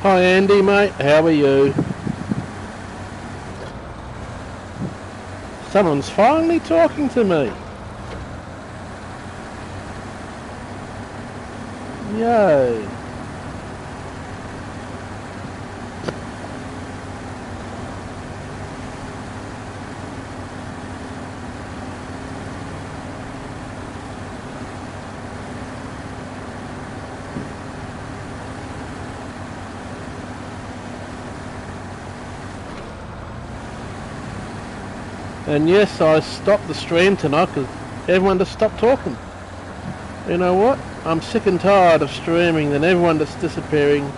Hi Andy, mate. How are you? Someone's finally talking to me. Yay. And yes, I stopped the stream tonight because everyone just stopped talking. You know what? I'm sick and tired of streaming, then everyone just disappearing.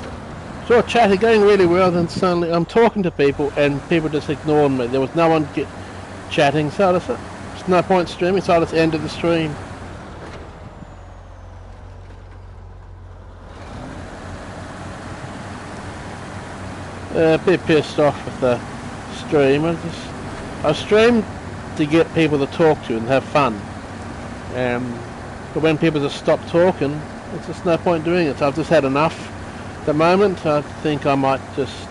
Sure, chatting going really well, then suddenly I'm talking to people and people just ignored me. There was no one chatting, so there's no point streaming, so I just ended the stream. A bit pissed off with the stream. I stream to get people to talk to and have fun. But when people just stop talking, it's just no point doing it. So I've just had enough. At the moment, I think I might just...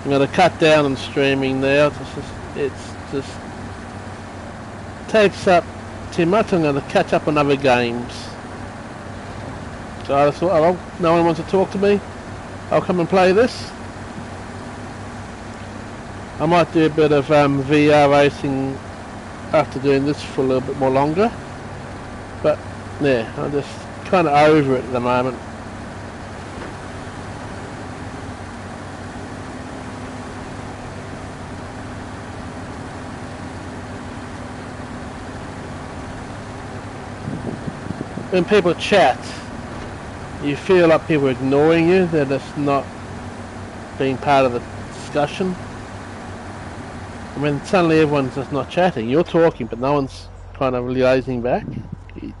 I'm going to cut down on streaming now. It's just takes up too much. I'm going to catch up on other games. So I just thought, oh, no one wants to talk to me. I'll come and play this. I might do a bit of VR racing after doing this for a little bit more longer. But yeah, I'm just kind of over it at the moment. When people chat, you feel like people are ignoring you. They're just not being part of the discussion. I mean, suddenly everyone's just not chatting. You're talking, but no one's kind of liaising back.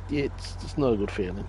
It's just not a good feeling.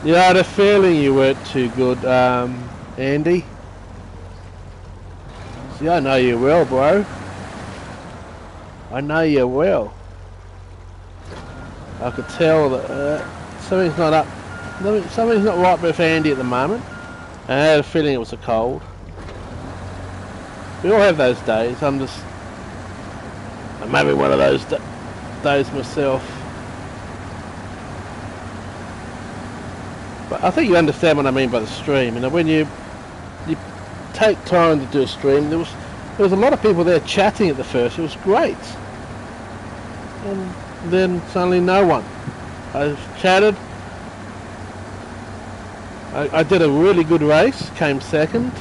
Yeah, I had a feeling you weren't too good, Andy. See, I know you well, bro. I know you well. I could tell that something's not up. Something's not right with Andy at the moment. I had a feeling it was a cold. We all have those days. I'm having one of those days myself. But I think you understand what I mean by the stream. You know, when you take time to do a stream, there was a lot of people there chatting at the first. It was great, and then suddenly no one. I chatted. I did a really good race. Came second.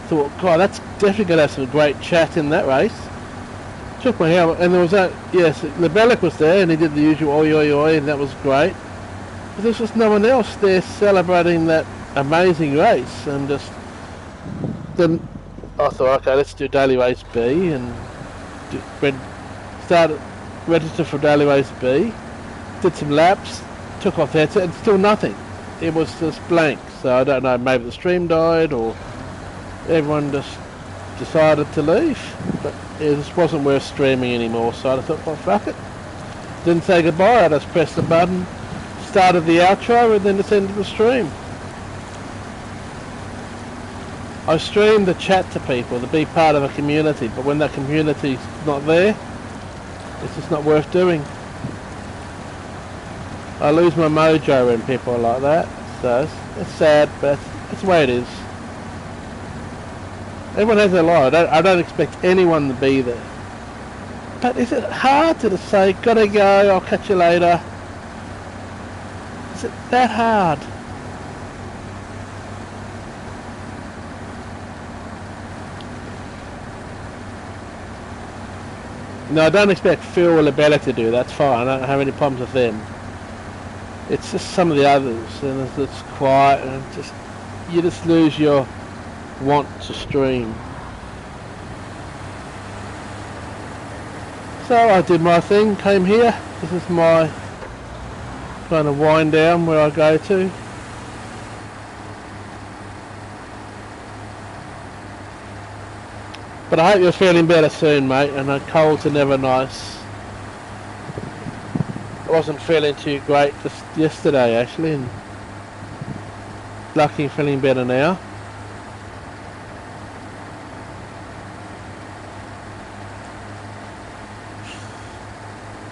Thought, God, that's definitely going to have some great chat in that race. Took my helmet, and there was that. Yes, Lebelic was there, and he did the usual oi oi oi, and that was great. But there's just no one else there celebrating that amazing race, and just then I thought, okay, let's do daily race B, and started register for daily race B, did some laps, took off the headset, and still nothing. It was just blank. So I don't know, maybe the stream died or everyone just decided to leave, but it just wasn't worth streaming anymore, so I thought, well, fuck it. Didn't say goodbye, I just pressed the button, started the outro, and then just ended the stream. I stream to chat to people, to be part of a community, but when that community's not there, it's just not worth doing. I lose my mojo when people are like that, so it's sad, but that's the way it is. Everyone has their life. I don't expect anyone to be there. But is it hard to just say, gotta go, I'll catch you later? Is it that hard? No, I don't expect Phil or Labella to do that. That's fine. I don't have any problems with them. It's just some of the others, and it's quiet, and you just lose your want to stream. So I did my thing, came here. This is my kind of wind down where I go to. But I hope you're feeling better soon, mate, and the colds are never nice. I wasn't feeling too great just yesterday, actually, and lucky feeling better now.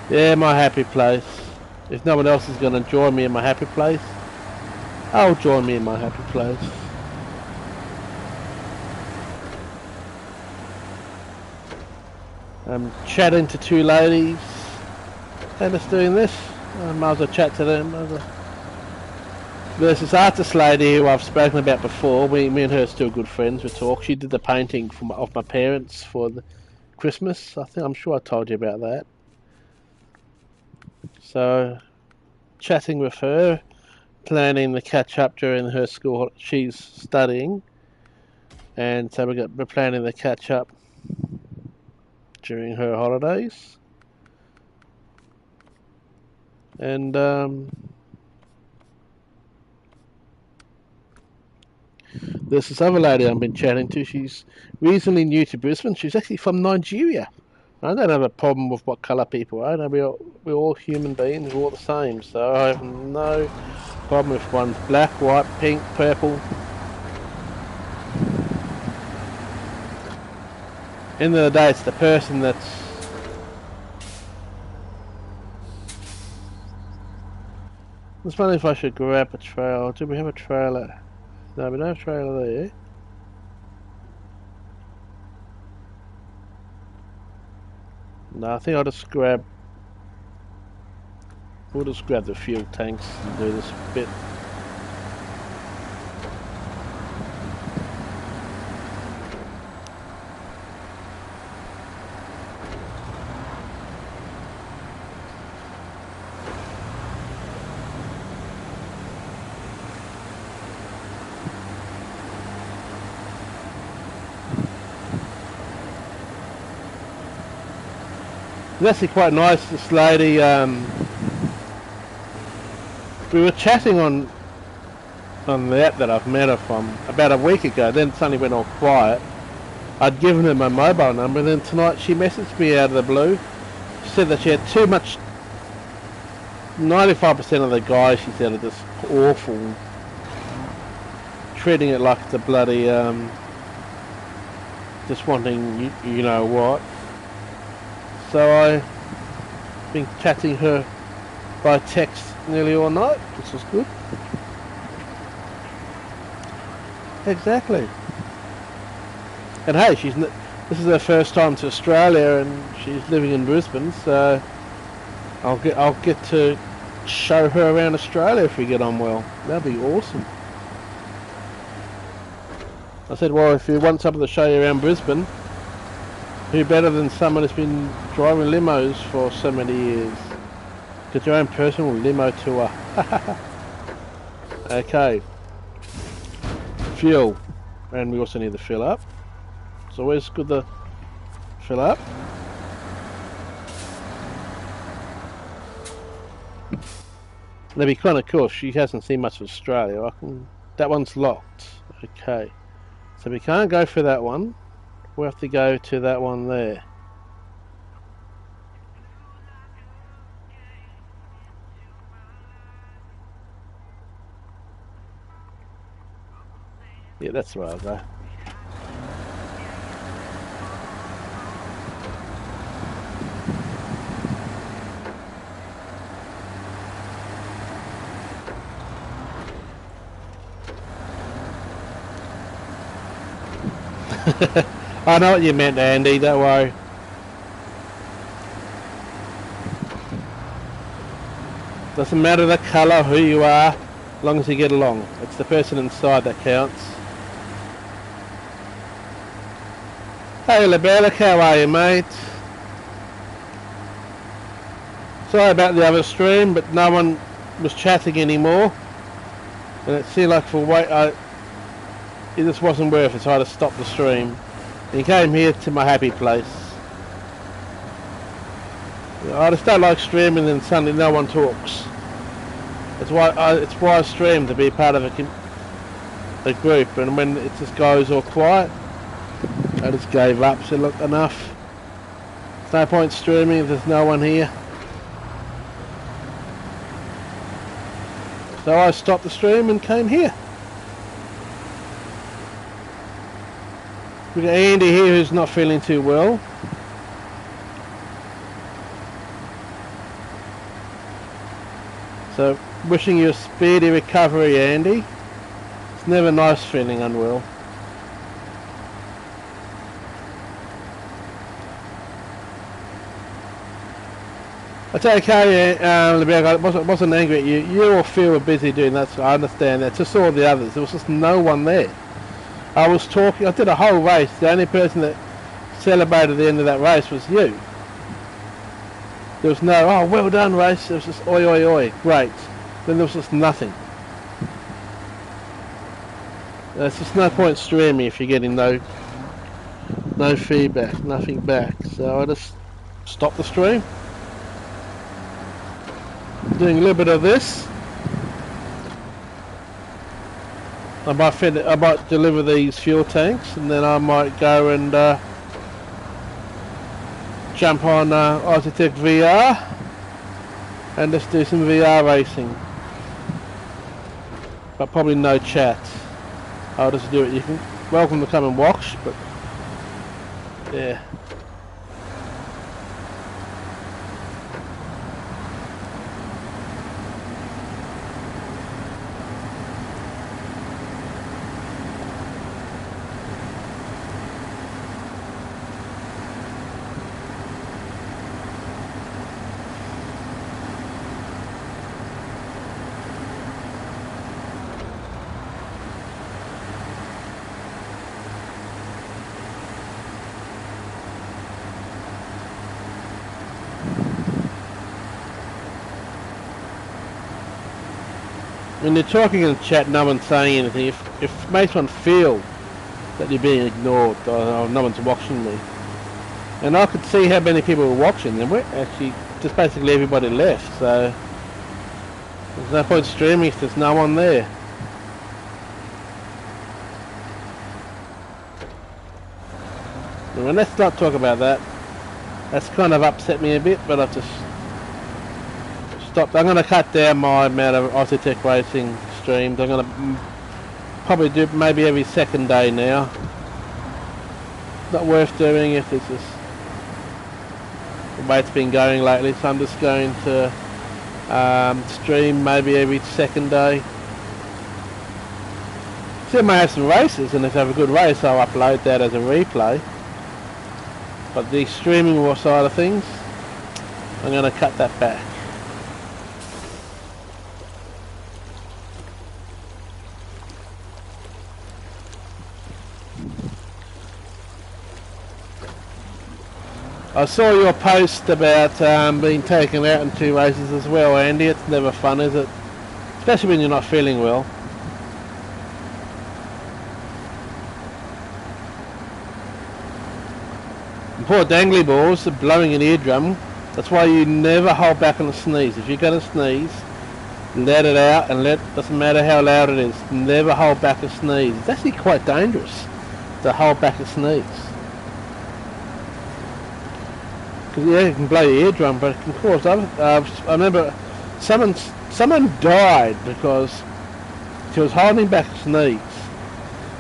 Yeah, my happy place. If no one else is going to join me in my happy place, I'll join me in my happy place. I'm chatting to two ladies and just doing this. I might as well chat to them. There's this artist lady who I've spoken about before. Me and her are still good friends. We talk. She did the painting of my parents for the Christmas. I'm sure I told you about that. So, chatting with her, planning the catch up during her school. She's studying, and so we're planning the catch up during her holidays. And there's this other lady I've been chatting to. She's reasonably new to Brisbane. She's actually from Nigeria. I don't have a problem with what colour people are. We're all human beings. We're all the same. So I have no problem if one's black, white, pink, purple. End of the day, it's the person that's... I was wondering if I should grab a trailer. Do we have a trailer? No, we don't have a trailer there. No, I think I'll just grab... We'll just grab the fuel tanks and do this bit. It's actually quite nice, this lady, we were chatting on the app that I've met her from about a week ago, then it suddenly went all quiet. I'd given her my mobile number, and then tonight she messaged me out of the blue. She said that she had too much, 95% of the guys, she said, are just awful, treating it like it's a bloody, just wanting you know what. So I've been chatting her by text nearly all night, which was good. Exactly. And hey, this is her first time to Australia, and she's living in Brisbane, so I'll get to show her around Australia if we get on well. That'd be awesome. I said, well, if you want someone to show you around Brisbane, who better than someone who's been driving limos for so many years? Get your own personal limo tour. Okay. Fuel. And we also need to fill up. It's always good to fill up. That'd be kind of cool if she hasn't seen much of Australia. That one's locked. Okay. So we can't go for that one. we have to go to that one there. Yeah, that's where I'll go. I know what you meant, Andy, don't worry. Doesn't matter the colour, who you are, as long as you get along. It's the person inside that counts. Hey Lebelic, how are you, mate? Sorry about the other stream, but no one was chatting anymore. And it seemed like for it just wasn't worth it, so I had to stop the stream. And he came here to my happy place. I just don't like streaming and suddenly no one talks. It's why I stream, to be part of a group, and when it just goes all quiet, I just gave up. So look, enough. There's no point streaming if there's no one here. So I stopped the stream and came here. We've got Andy here who's not feeling too well. So wishing you a speedy recovery, Andy. It's never nice feeling unwell. It's okay, I wasn't angry at you. You or Phil were busy doing that, so I understand that. Just all the others. There was just no one there. I was talking, I did a whole race. The only person that celebrated the end of that race was you. There was no, oh, well done race. There was just oi, oi, oi. Great. Then there was just nothing. There's just no point streaming if you're getting no feedback, nothing back. So I just stopped the stream. Doing a little bit of this. I might deliver these fuel tanks, and then I might go and jump on Autotech VR and just do some VR racing. But probably no chat. I'll just do it. You can welcome to come and watch, but yeah. When you're talking in the chat, no one's saying anything. If it makes one feel that you're being ignored, or no one's watching me. And I could see how many people were watching, and we're actually just basically everybody left, so there's no point streaming if there's no one there. And let's not talk about that. That's kind of upset me a bit, but I've just stopped. I'm going to cut down my amount of Autotech racing streams. I'm going to probably do maybe every second day now. Not worth doing if it's just the way it's been going lately, so I'm just going to stream maybe every second day. Still may have some races, and if I have a good race I'll upload that as a replay. But the streaming side of things, I'm going to cut that back. I saw your post about being taken out in 2 races as well, Andy. It's never fun, is it? Especially when you're not feeling well. And poor dangly balls are blowing an eardrum. That's why you never hold back on a sneeze. If you're going to sneeze, let it out, and doesn't matter how loud it is. Never hold back a sneeze. It's actually quite dangerous to hold back a sneeze. Because yeah, you can blow your eardrum, but it can cause other. I remember someone died because she was holding back a sneeze,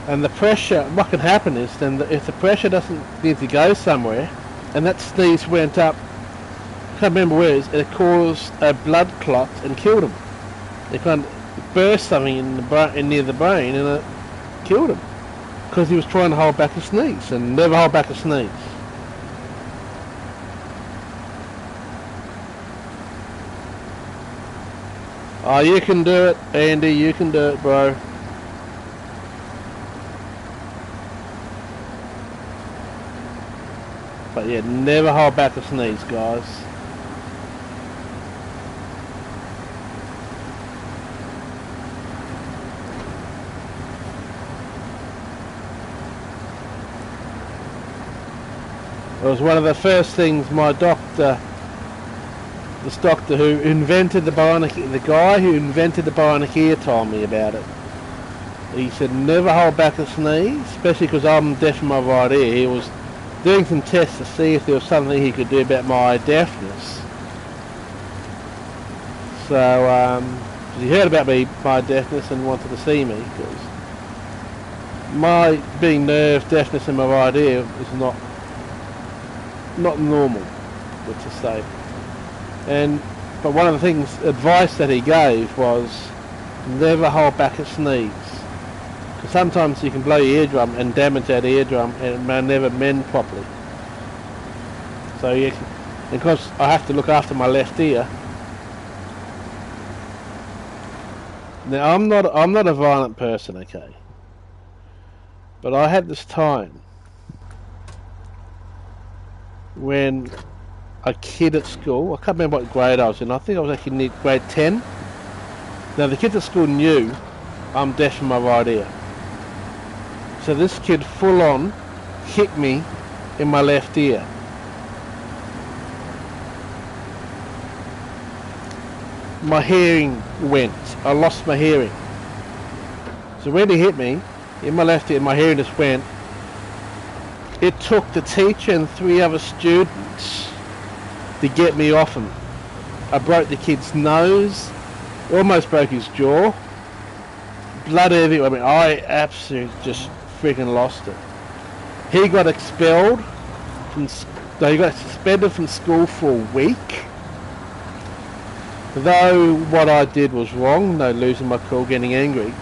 and the pressure. What can happen is then if the pressure doesn't need to go somewhere, and that sneeze went up. I can't remember where it caused a blood clot and killed him. It kind of burst something in the near the brain, and it killed him because he was trying to hold back a sneeze and never hold back a sneeze. Oh, you can do it, Andy. You can do it, bro. But yeah, never hold back a sneeze, guys. It was one of the first things my doctor, this doctor who invented the bionic, the guy who invented the bionic ear told me about it. He said never hold back a sneeze, especially because I'm deaf in my right ear. He was doing some tests to see if there was something he could do about my deafness. So he heard about my deafness and wanted to see me because my being deafness in my right ear is not normal, let's just say. But one of the things, advice that he gave was never hold back a sneeze. Because sometimes you can blow your eardrum and damage that eardrum and it may never mend properly. So you can, because I have to look after my left ear. Now I'm not a violent person, okay. But I had this time when a kid at school, I can't remember what grade I was in, I think I was actually in grade 10. Now the kids at school knew I'm deaf in my right ear. So this kid full on hit me in my left ear. My hearing went, I lost my hearing. So when he hit me in my left ear, my hearing just went. It took the teacher and 3 other students to get me off him. I broke the kid's nose, almost broke his jaw, blood everywhere. I mean, I absolutely just freaking lost it. He got expelled from, he got suspended from school for a week. Though what I did was wrong, no losing my cool, getting angry,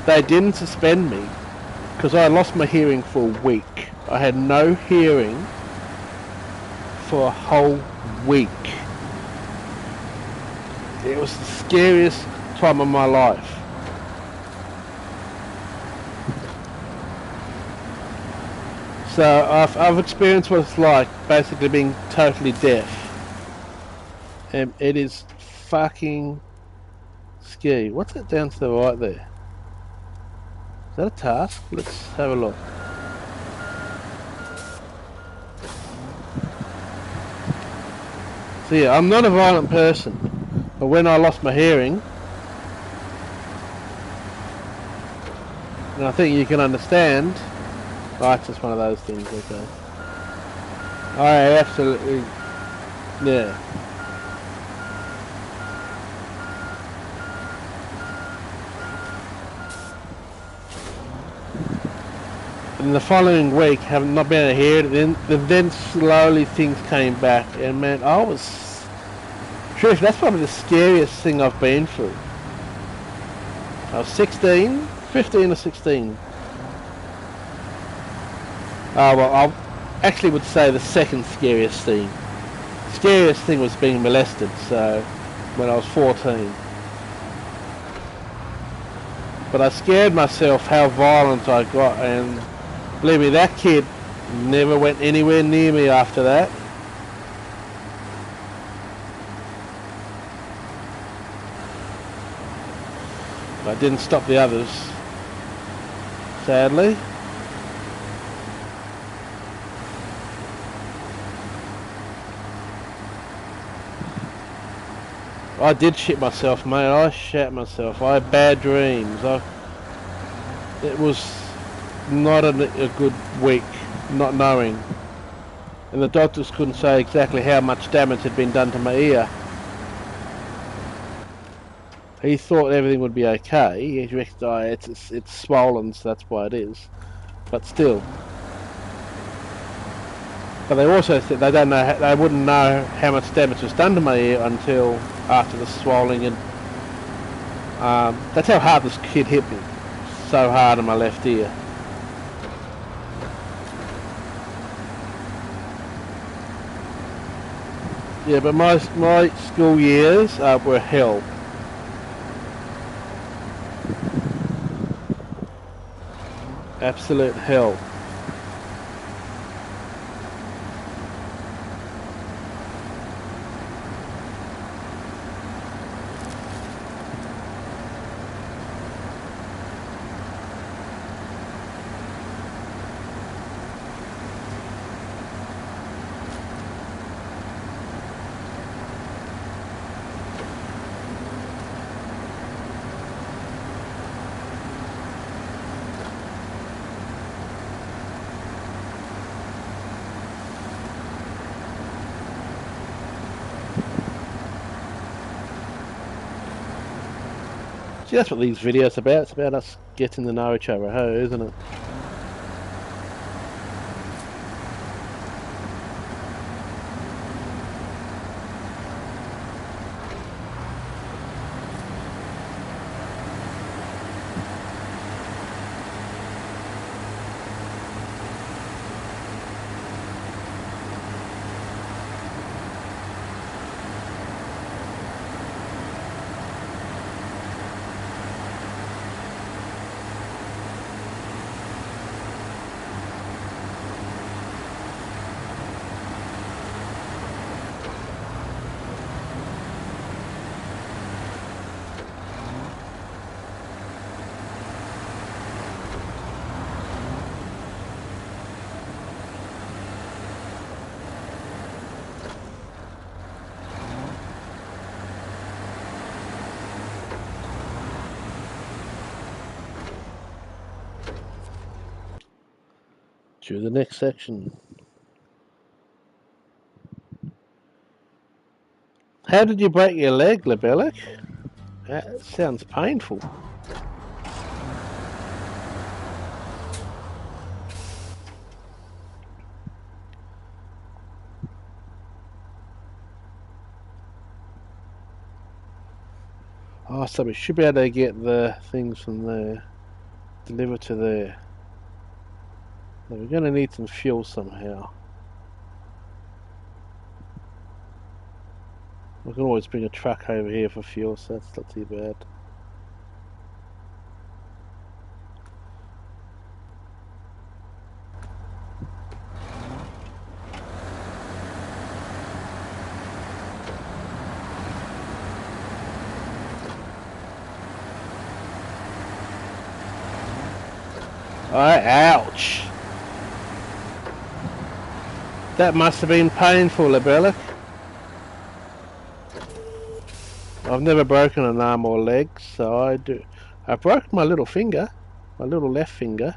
they didn't suspend me because I lost my hearing for a week. I had no hearing for a whole week. It was the scariest time of my life. So I've experienced what it's like basically being totally deaf. And it is fucking scary. What's that down to the right there? Is that a task? Let's have a look. So yeah, I'm not a violent person, but when I lost my hearing, and I think you can understand, oh, it's just one of those things, okay. I absolutely, yeah. In the following week, having not been able to hear it, then slowly things came back, and man, I was, truth, that's probably the scariest thing I've been through. I was 16, 15 or 16. Well, I actually would say the second scariest thing. Scariest thing was being molested, so, when I was 14. But I scared myself how violent I got, and believe me, that kid never went anywhere near me after that. But I didn't stop the others, sadly. I did shit myself, mate. I shat myself. I had bad dreams. It was not a good week, not knowing. and the doctors couldn't say exactly how much damage had been done to my ear. He thought everything would be okay. He reckoned, oh, it's swollen, so that's why it is. But still. But they also said they don't know, they wouldn't know how much damage was done to my ear until after the swelling. And that's how hard this kid hit me. So hard on my left ear. Yeah, but my school years were hell. Absolute hell. See, that's what these videos are about. It's about us getting to know each other, hey, isn't it? To the next section. How did you break your leg, Lebelic? That sounds painful. Oh, so we should be able to get the things from there, delivered to there. Now we're going to need some fuel somehow. We can always bring a truck over here for fuel, so that's not too bad. Alright, ouch! That must have been painful, Lebelic. I've never broken an arm or leg, so I broke my little finger, my little left finger.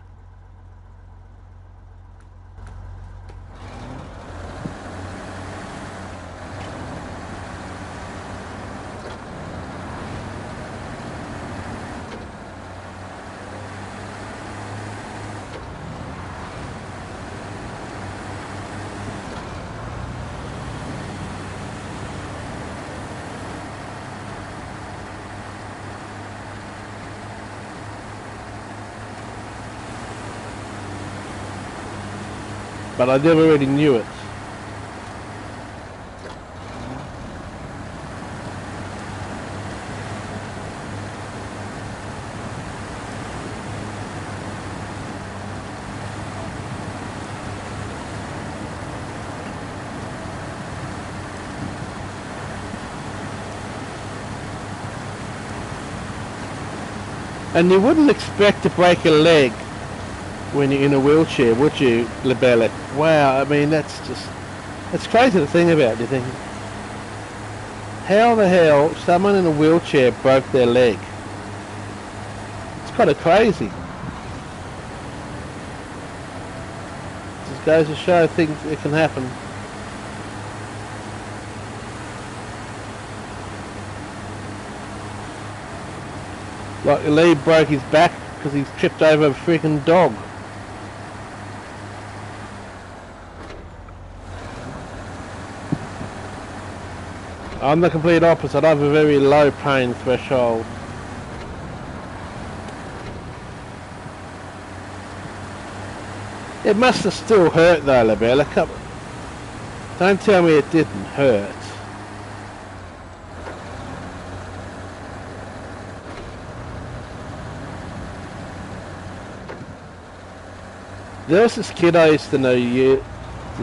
But I never really knew it. And you wouldn't expect to break a leg when you're in a wheelchair, would you, Lebelic? Wow, I mean, that's crazy to think about, do you think? How the hell someone in a wheelchair broke their leg? It's kind of crazy. goes to show things it can happen. Like Lee broke his back because he's tripped over a freaking dog. I'm the complete opposite. I have a very low pain threshold. It must have still hurt though, Labella. Don't tell me it didn't hurt. There was this kid I used to know years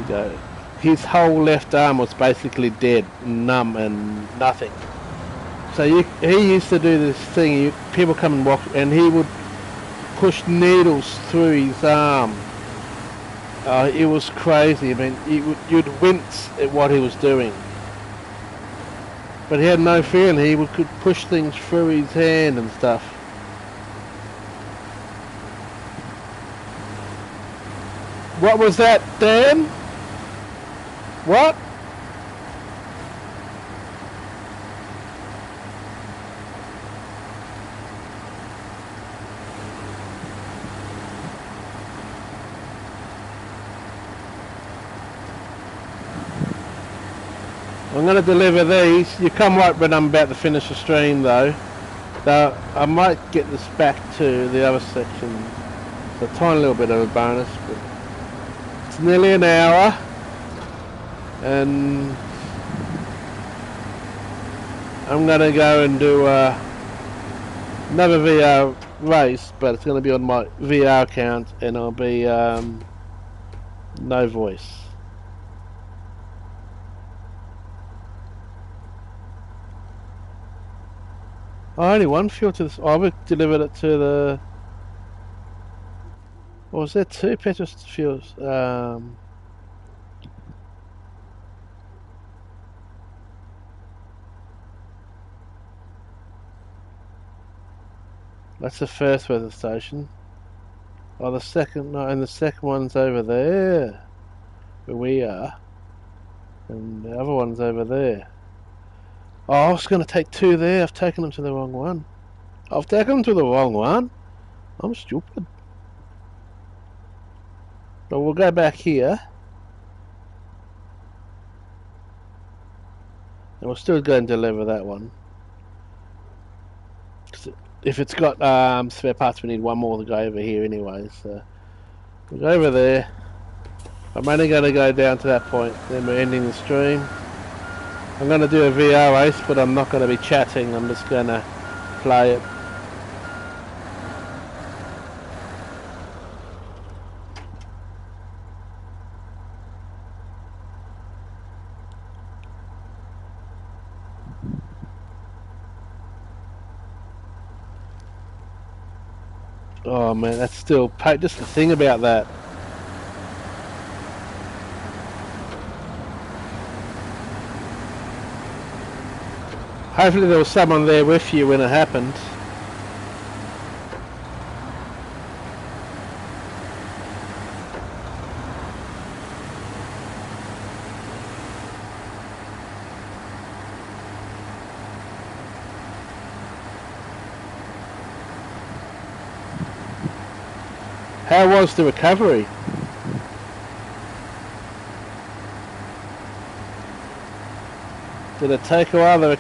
ago. His whole left arm was basically dead, numb and nothing. So he used to do this thing, people come and walk, and he would push needles through his arm. It was crazy. I mean, you'd wince at what he was doing. But he had no fear, and he could push things through his hand and stuff. What was that, Dan? What? I'm going to deliver these. You come right when I'm about to finish the stream though. So I might get this back to the other section. It's a tiny little bit of a bonus, but it's nearly an hour. And I'm going to go and do another VR race, but it's going to be on my VR account, and it'll be no voice. Only one fuel to this. I would delivered it to the. Or was there two petrol fuels? That's the first weather station. Oh, the second, no, and the second one's over there, where we are, and the other one's over there. Oh, I was going to take two there. I've taken them to the wrong one. I've taken them to the wrong one. I'm stupid. But we'll go back here, and we'll still go and deliver that one. If it's got spare parts, we need one more to go over here anyway, so we'll go over there. I'm only going to go down to that point, then we're ending the stream. I'm going to do a VR race, but I'm not going to be chatting, I'm just going to play it. Oh man, that's still just the thing about that. Hopefully there was someone there with you when it happened. How was the recovery? Did it take a while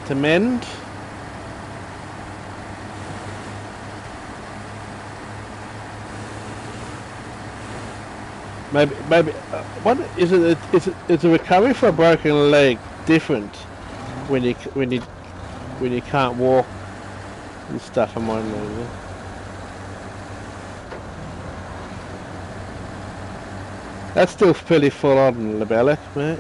to mend? Maybe. What is it? Is a recovery for a broken leg different when you can't walk and stuff? I'm wondering. That's still pretty full on, Labellic, mate.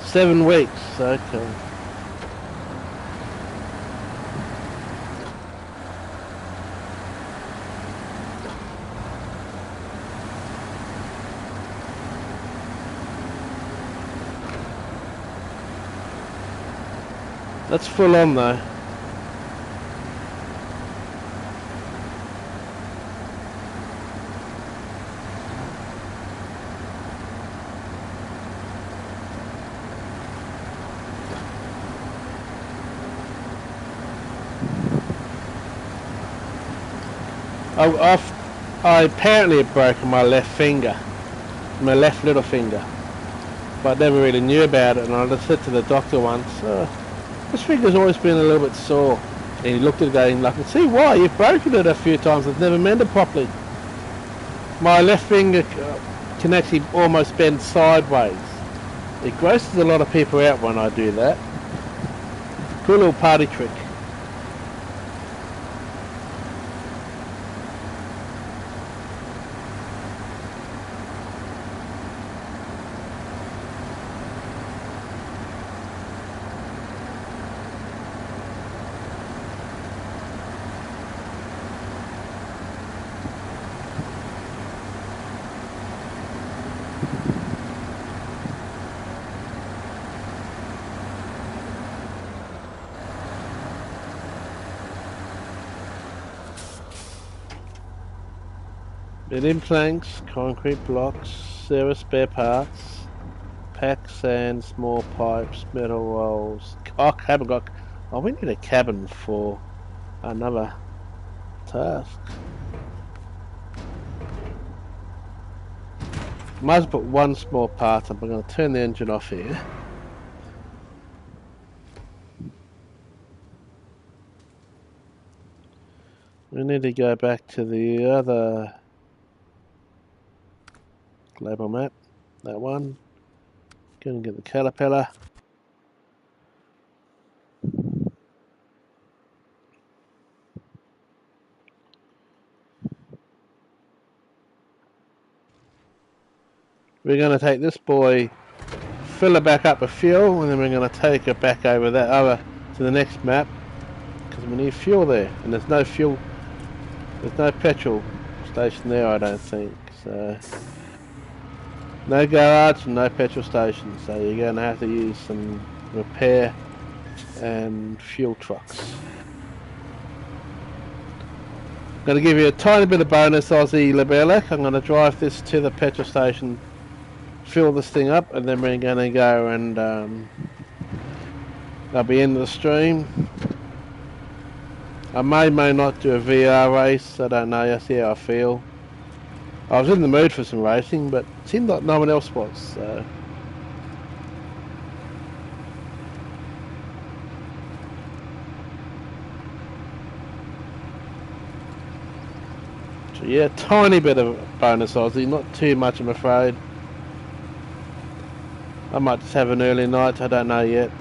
.7 weeks, okay. That's full on though. I apparently had broken my left finger, my left little finger, but I never really knew about it. And I just said to the doctor once, this finger's always been a little bit sore. And he looked at it going, I can see why, you've broken it a few times, it's never mended properly. My left finger can actually almost bend sideways. It grosses a lot of people out when I do that. Cool little party trick. Building planks, concrete blocks, service spare parts, pack sand, small pipes, metal rolls. Oh, cabin got. Oh, we need a cabin for another task. Might as well put one small part up. I'm going to turn the engine off here. We need to go back to the other global map, that one. Gonna get the caterpillar. We're gonna take this boy, fill it back up with fuel, and then we're gonna take it back over that other to the next map, because we need fuel there, and there's no fuel, there's no petrol station there, I don't think. So no garage and no petrol station, so you're going to have to use some repair and fuel trucks. I'm going to give you a tiny bit of bonus Aussie Lebelek. I'm going to drive this to the petrol station, fill this thing up, and then we're going to go and I'll be in the stream. I may not do a VR race, I don't know, I'll see how I feel. I was in the mood for some racing, but it seemed like no one else was, so. So yeah, tiny bit of bonus Aussie, not too much I'm afraid. I might just have an early night, I don't know yet.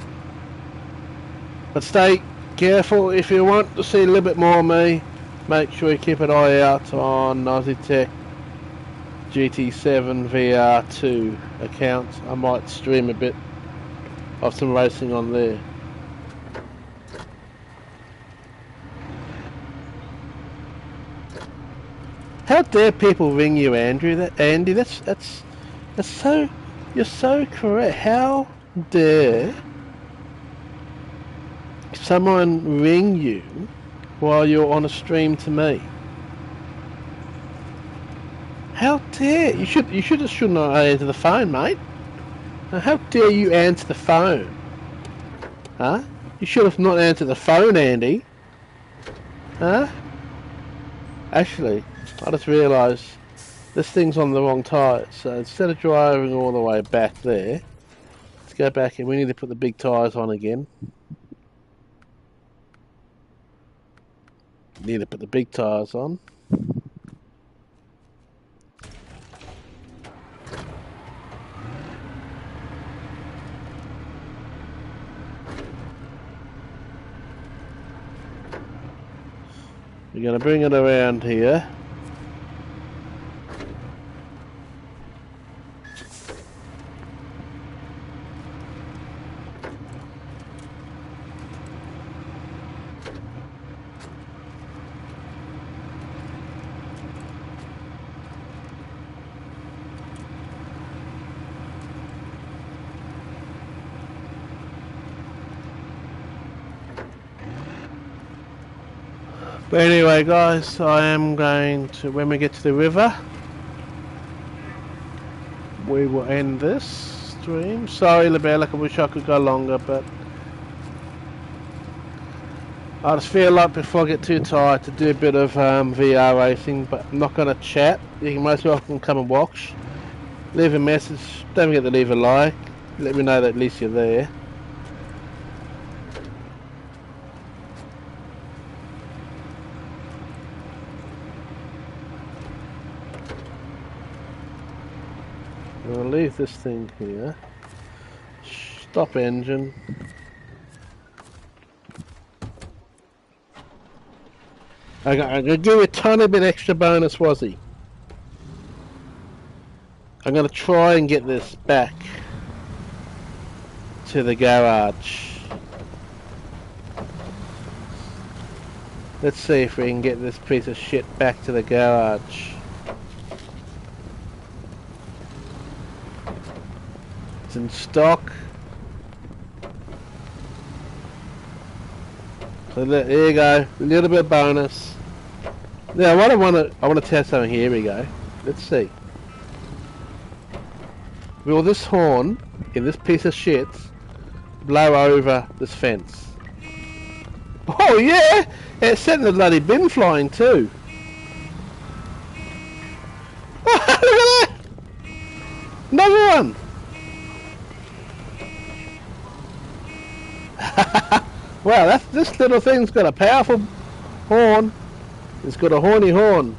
But stay careful if you want to see a little bit more of me. Make sure you keep an eye out on Aussie Tech GT7 VR2 account. I might stream a bit of some racing on there. How dare people ring you, Andrew? Andy, that's so, you're so correct. How dare someone ring you while you're on a stream to me? How dare you? Should not answer the phone, mate. How dare you answer the phone? Huh? You should have not answered the phone, Andy. Huh? Actually, I just realised this thing's on the wrong tyre. So instead of driving all the way back there, let's go back and we need to put the big tyres on again. Need to put the big tyres on. We're going to bring it around here. But anyway, guys, I am going to, when we get to the river, we will end this stream. Sorry, Lebelic, I wish I could go longer, but I just feel like before I get too tired to do a bit of VR racing, but I'm not going to chat. You can most welcome come and watch. Leave a message. Don't forget to leave a like. Let me know that at least you're there. I'll leave this thing here. Stop engine. I'm going to give you a tiny bit extra bonus, Wazzy. I'm going to try and get this back to the garage. Let's see if we can get this piece of shit back to the garage. It's in stock. So there you go, a little bit of bonus. Now what I want to test something. Here we go. Let's see. Will this horn in this piece of shit blow over this fence? Oh yeah! It sent the bloody bin flying too. Look at that! Another one! Wow, this little thing's got a powerful horn. It's got a horny horn.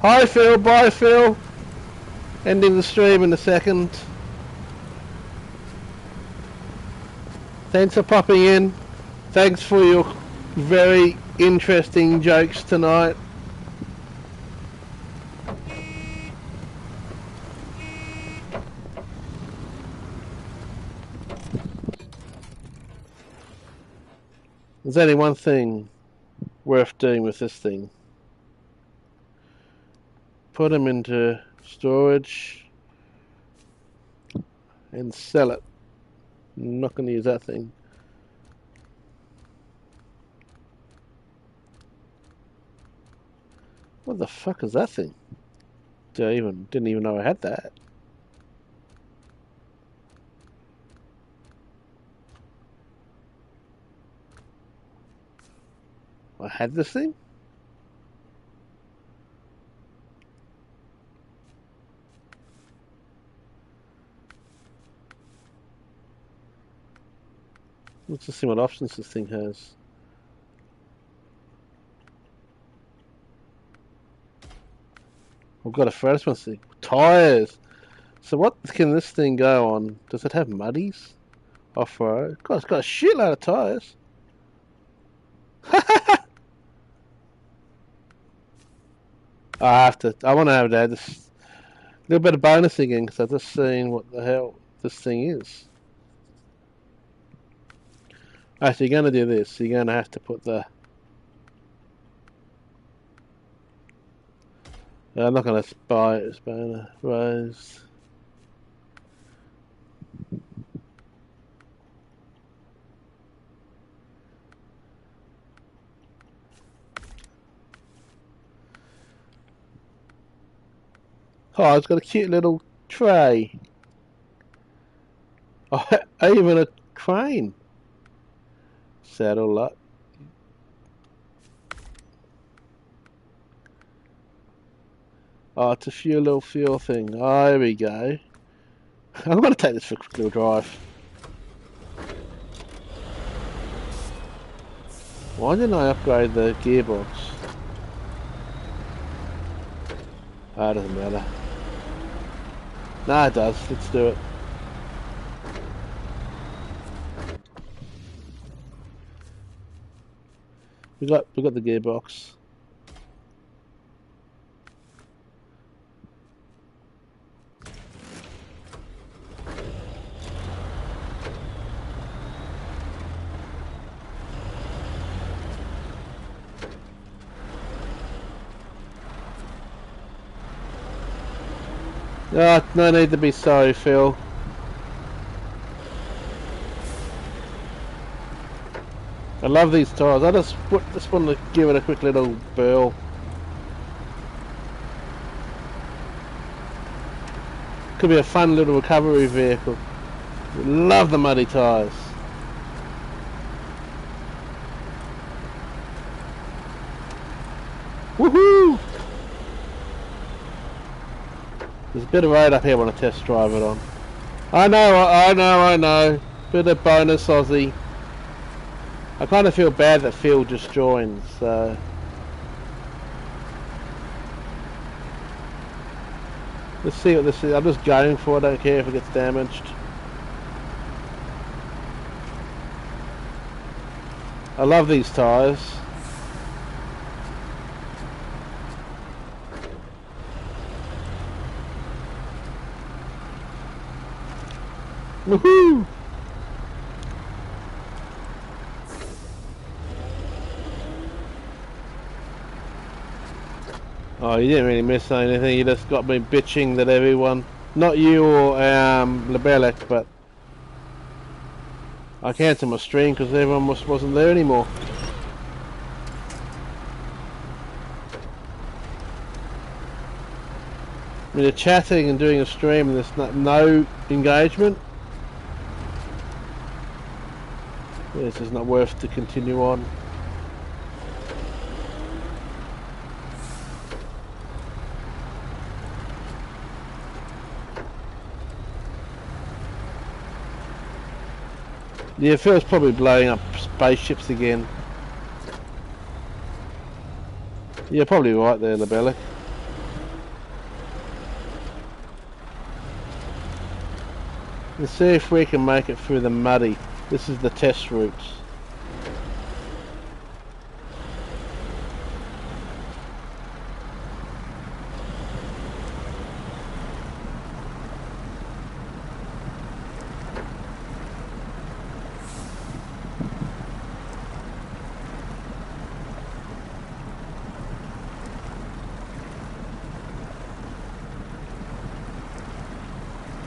Hi Phil, bye Phil. Ending the stream in a second. Thanks for popping in. Thanks for your very interesting jokes tonight. There's only one thing worth doing with this thing. Put them into storage and sell it. I'm not going to use that thing. What the fuck is that thing? Didn't even know I had that. I had this thing? Let's just see what options this thing has. I've got a first one thing. Tires! So what can this thing go on? Does it have muddies? Off-road? God, it's got a shitload of tires. I want to have that. This little bit of bonus again because I've just seen what the hell this thing is. Actually, you're going to do this. You're going to have to put the... I'm not going to buy it as bonus. Rose. Oh, it's got a cute little tray. Oh, even a crane. Saddle up. Oh, it's a little fuel thing. Oh, here we go. I'm going to take this for a quick little drive. Why didn't I upgrade the gearbox? Oh, it doesn't matter. Nah, it does. Let's do it. We got the gearbox. Oh, no need to be sorry, Phil. I love these tyres. I just want to give it a quick little burl. Could be a fun little recovery vehicle. Love the muddy tyres. Woohoo! There's a bit of road up here I want to test drive it on. I know. Bit of bonus Aussie. I kind of feel bad that Phil just joined, so... Let's see what this is. I'm just going for it. I don't care if it gets damaged. I love these tyres. Woohoo! Oh, you didn't really miss anything. You just got me bitching that everyone, not you or Lebelek, but I cancelled my stream because everyone wasn't there anymore. I mean, you're chatting and doing a stream and there's no engagement. This is not worth to continue on. Yeah, Phil's probably blowing up spaceships again. You're probably right there, Lebelek. Let's see if we can make it through the muddy. This is the test routes.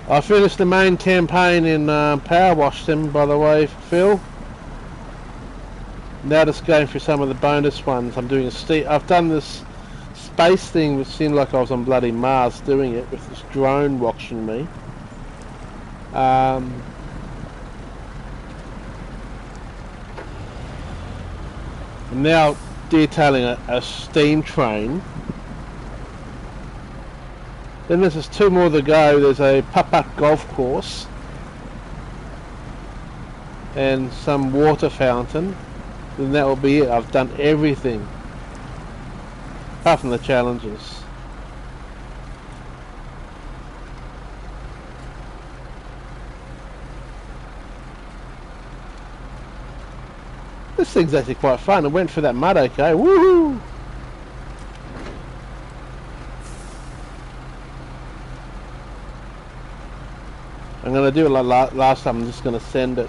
I finished the main campaign in Power Washed him, by the way, Phil. Now just going through some of the bonus ones. I'm doing I've done this space thing which seemed like I was on bloody Mars doing it with this drone watching me. I'm now detailing a steam train. Then there's just two more to go. There's a putt-putt golf course and some water fountain. Then that will be it. I've done everything apart from the challenges. This thing's actually quite fun. I went through that mud okay. Woohoo! I'm going to do it like last time. I'm just going to send it.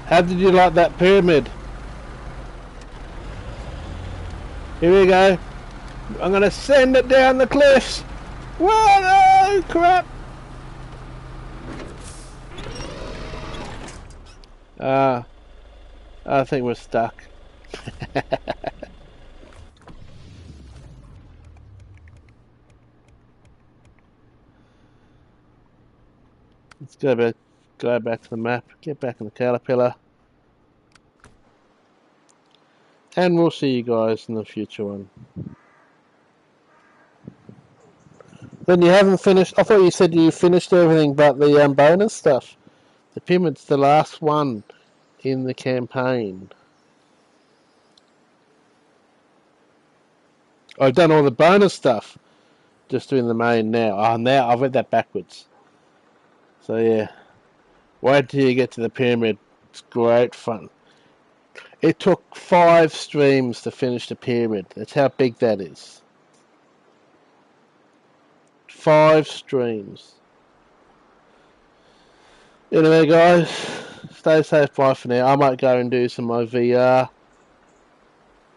How did you like that pyramid? Here we go. I'm going to send it down the cliffs. Whoa, crap. I think we're stuck. Let's go back to the map, get back in the Caterpillar, and we'll see you guys in the future one. Then you haven't finished. I thought you said you finished everything but the bonus stuff. The pyramid's the last one in the campaign. I've done all the bonus stuff. Just doing the main now. Oh, now I've read that backwards. So yeah, wait till you get to the pyramid. It's great fun. It took 5 streams to finish the pyramid. That's how big that is. 5 streams. Anyway, guys, stay safe. Bye for now. I might go and do some of my VR.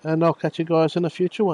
And I'll catch you guys in a future one.